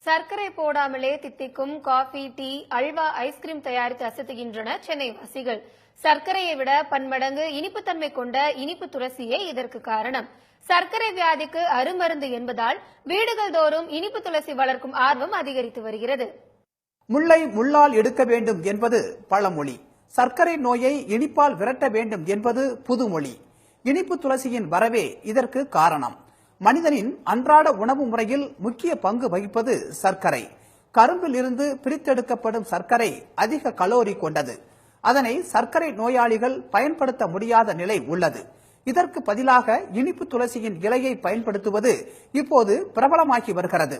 சர்க்கரை போடாமலே தித்திக்கும் coffee, tea, halwa, ice cream தயாரித்து அசத்துகின்றன சென்னை வாசிகள். சர்க்கரையை விட பன்மடங்கு இனிப்புத்தன்மை கொண்ட இனிப்பு துளசியே இதற்கு காரணம். சர்க்கரை வியாதிக்கு அருமருந்து என்பதால் வீடுகள் தோறும் இனிப்பு துளசி வளர்க்கும் ஆர்வம் அதிகரித்து வருகிறது. முள்ளை முள்ளால் எடுக்க வேண்டும் என்பது பழமொழி. சர்க்கரை நோயை இனிப்பால் விரட்ட வேண்டும் என்பது புதுமொழி. இனிப்பு துளசியின் வரவே இதற்கு காரணம். மனிதனின் அன்றாட உணவு முறையில் முக்கிய பங்கு வகிப்பது சர்க்கரை. கரும்பில் இருந்து பிரித்தெடுக்கப்படும் சர்க்கரை அதிக கலோரி கொண்டது. அதனை சர்க்கரை நோயாளிகள் பயன்படுத்த முடியாத நிலை உள்ளது. இதற்கு பதிலாக இனிப்பு துளசியின் இலையை பயன்படுத்துவது இப்போது பிரபலமாகி வருகிறது.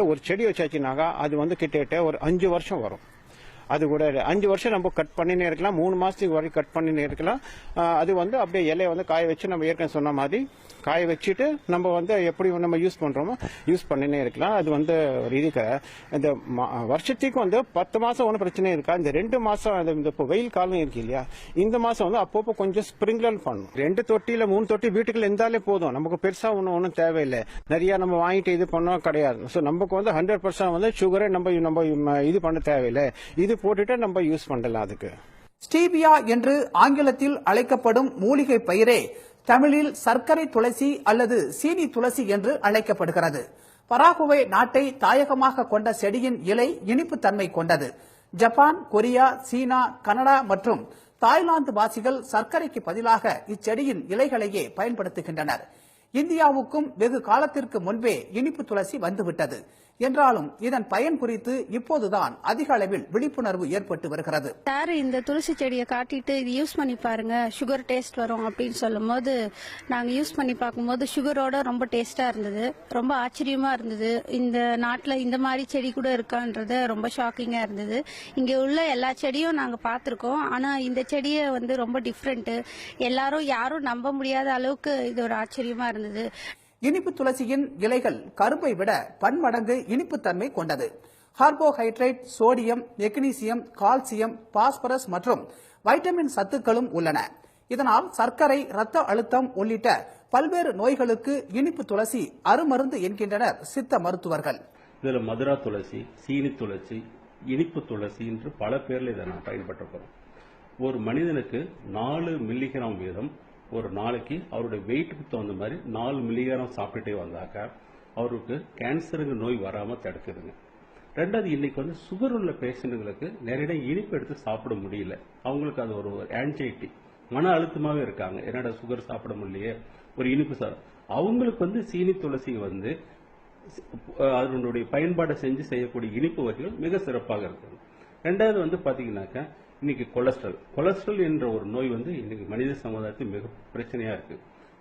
ஒரு செடி வச்சாச்சுனாக்கா அது கிட்டத்தட்ட ஒரு 5 வருஷம் வரும். அது கூட 5 வருஷம் நம்ம கட் பண்ணினே இருக்கலாம், 3 மாசத்துக்கு வரைக்கும் கட் பண்ணினே இருக்கலாம். அது அப்படியே இலையை காய வச்சு நம்ம ஏற்கனவே சொன்ன மாதிரி காய வச்சுட்டு நம்ம எப்படி நம்ம யூஸ் பண்றோமோ யூஸ் பண்ணினே இருக்கலாம். அது ஒரு இதுக்கு இந்த வருஷத்துக்கு 10 மாசம் ஒன்றும் பிரச்சனை இருக்கா. இந்த 2 மாசம் இந்த வெயில் காலம் இருக்கு இல்லையா, இந்த மாசம் அப்பப்போ கொஞ்சம் ஸ்ப்ரிங்க்லர் பண்ணணும். 2 தொட்டியில 3 தொட்டி வீட்டுக்குள்ள இருந்தாலே போதும். நமக்கு பெருசா ஒன்றும் தேவையில்லை. நிறைய நம்ம வாங்கிட்டு இது பண்ணோம் கிடையாது. ஸோ நமக்கு 100% சுகரை நம்ம இது பண்ண தேவையில்லை. இது போட்டுட்டு நம்ம யூஸ் பண்ணலாம். அதுக்கு ஸ்டீவியா என்று ஆங்கிலத்தில் அழைக்கப்படும் மூலிகை பயிரே தமிழில் சர்க்கரை துளசி அல்லது சீனி துளசி என்று அழைக்கப்படுகிறது. பராகுவே நாட்டை தாயகமாக கொண்ட செடியின் இலை இனிப்பு தன்மை கொண்டது. ஜப்பான், கொரியா, சீனா, கனடா மற்றும் தாய்லாந்து வாசிகள் சர்க்கரைக்கு பதிலாக இச்செடியின் இலைகளையே பயன்படுத்துகின்றனர். இந்தியாவுக்கும் வெகு காலத்திற்கு முன்பே இனிப்பு துளசி வந்துவிட்டது என்றாலும் இதன் பயன் குறித்து இப்போதுதான் அதிக அளவில் விழிப்புணர்வு ஏற்பட்டு வருகிறது. சார், இந்த துளசி செடியை காட்டிட்டு இது யூஸ் பண்ணி பாருங்க, சுகர் டேஸ்ட் வரும் அப்படின்னு சொல்லும் போது நாங்க யூஸ் பண்ணி பார்க்கும்போது சுகரோட ரொம்ப டேஸ்டா இருந்தது. ரொம்ப ஆச்சரியமா இருந்தது. இந்த நாட்டுல இந்த மாதிரி செடி கூட இருக்கான்றது ரொம்ப ஷாக்கிங்கா இருந்தது. இங்க உள்ள எல்லா செடியும் நாங்க பார்த்திருக்கோம். ஆனா இந்த செடியை ரொம்ப டிஃப்ரெண்ட். யாரும் நம்ப முடியாத அளவுக்கு இது ஒரு ஆச்சரியமா இருந்தது. இனிப்பு துளசியின் இலைகள் கரும்பை விட பன்மடங்கு இனிப்பு தன்மை கொண்டது. Carbohydrate, sodium, magnesium, calcium, phosphorus மற்றும் வைட்டமின் சத்துக்களும் உள்ளன. இதனால் சர்க்கரை, இரத்த அழுத்தம் உள்ளிட்ட பல்வேறு நோய்களுக்கு இனிப்பு துளசி அருமருந்து என்கின்றனர் சித்த மருத்துவர்கள். இதுல மதுரா துளசி, சீனி துளசி, இனிப்பு துளசி என்று பல பேர்ல இதை நான் பயன்படுத்துறோம். ஒரு மனிதனுக்கு 4 மில்லிகிராம் வீதம் ஒரு நாளைக்கு அவருடைய வெயிட்டுக்கு தகுந்த மாதிரி 4 மில்லிகிராம் சாப்பிட்டுட்டே வந்தாக்க அவருக்கு கேன்சருங்க நோய் வராம தடுக்குதுங்க. ரெண்டாவது, இன்னைக்கு சுகர் உள்ள பேஷண்ட்டுகளுக்கு நிறைய இனிப்பு எடுத்து சாப்பிட முடியல. அவங்களுக்கு அது ஒரு ஆன்சைட்டி, மன அழுத்தமாவே இருக்காங்க. என்னடா சுகர் சாப்பிட முடியலையே, ஒரு இனிப்பு அவங்களுக்கு சீனி துளசி அதனுடைய பயன்பாடை செஞ்சு செய்யக்கூடிய இனிப்பு வகைகள் மிக சிறப்பாக இருக்குது. ரெண்டாவது பாத்தீங்கன்னாக்கா இன்னைக்கு கொலஸ்ட்ரால் என்ற ஒரு நோய் இன்னைக்கு மனித சமுதாயத்துக்கு மிக பிரச்சனையா இருக்கு.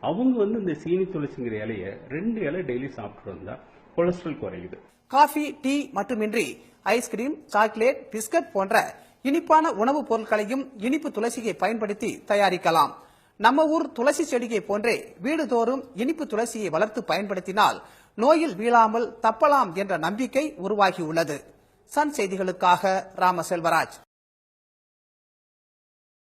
அவங்க இந்த சீனி துளசிங்கிற இலையை 2 இலை டெய்லி சாப்பிட்டு வந்தா கொலஸ்ட்ரால் குறையுது. காஃபி, டீ மட்டுமின்றி ஐஸ்கிரீம், சாக்லேட், பிஸ்கட் போன்ற இனிப்பான உணவுப் பொருட்களையும் இனிப்பு துளசியை பயன்படுத்தி தயாரிக்கலாம். நம்ம ஊர் துளசி செடியை போன்றே வீடுதோறும் இனிப்பு துளசியை வளர்த்து பயன்படுத்தினால் நோயில் வீழாமல் தப்பலாம் என்ற நம்பிக்கை உருவாகியுள்ளது. சன் செய்திகளுக்காக ராமசெல்வராஜ்.